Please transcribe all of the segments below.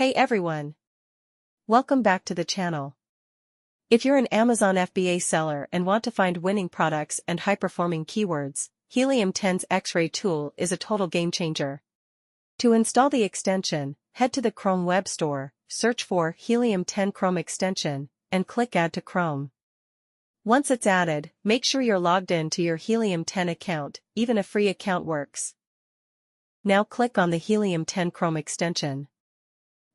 Hey everyone! Welcome back to the channel. If you're an Amazon FBA seller and want to find winning products and high-performing keywords, Helium 10's Xray tool is a total game-changer. To install the extension, head to the Chrome Web Store, search for Helium 10 Chrome extension, and click Add to Chrome. Once it's added, make sure you're logged in to your Helium 10 account, even a free account works. Now click on the Helium 10 Chrome extension.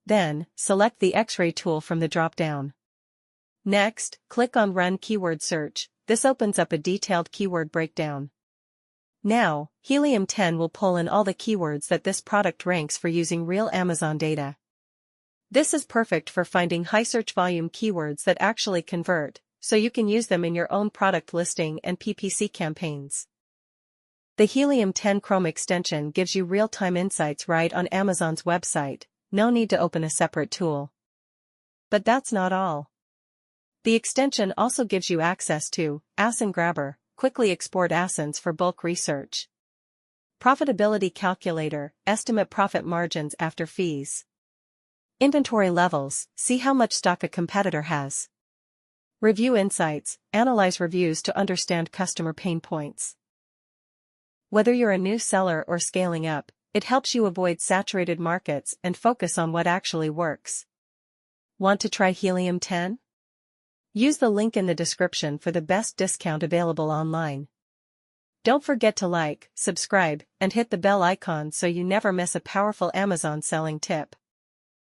Then, select the Xray tool from the drop-down. Next, click on Run Keyword Search. This opens up a detailed keyword breakdown. Now, Helium 10 will pull in all the keywords that this product ranks for using real Amazon data. This is perfect for finding high search volume keywords that actually convert, so you can use them in your own product listing and PPC campaigns. The Helium 10 Chrome extension gives you real-time insights right on Amazon's website. No need to open a separate tool. But that's not all. The extension also gives you access to ASIN Grabber, quickly export ASINs for bulk research. Profitability Calculator, estimate profit margins after fees. Inventory levels, see how much stock a competitor has. Review Insights, analyze reviews to understand customer pain points. Whether you're a new seller or scaling up, it helps you avoid saturated markets and focus on what actually works. Want to try Helium 10? Use the link in the description for the best discount available online. Don't forget to like, subscribe, and hit the bell icon so you never miss a powerful Amazon selling tip.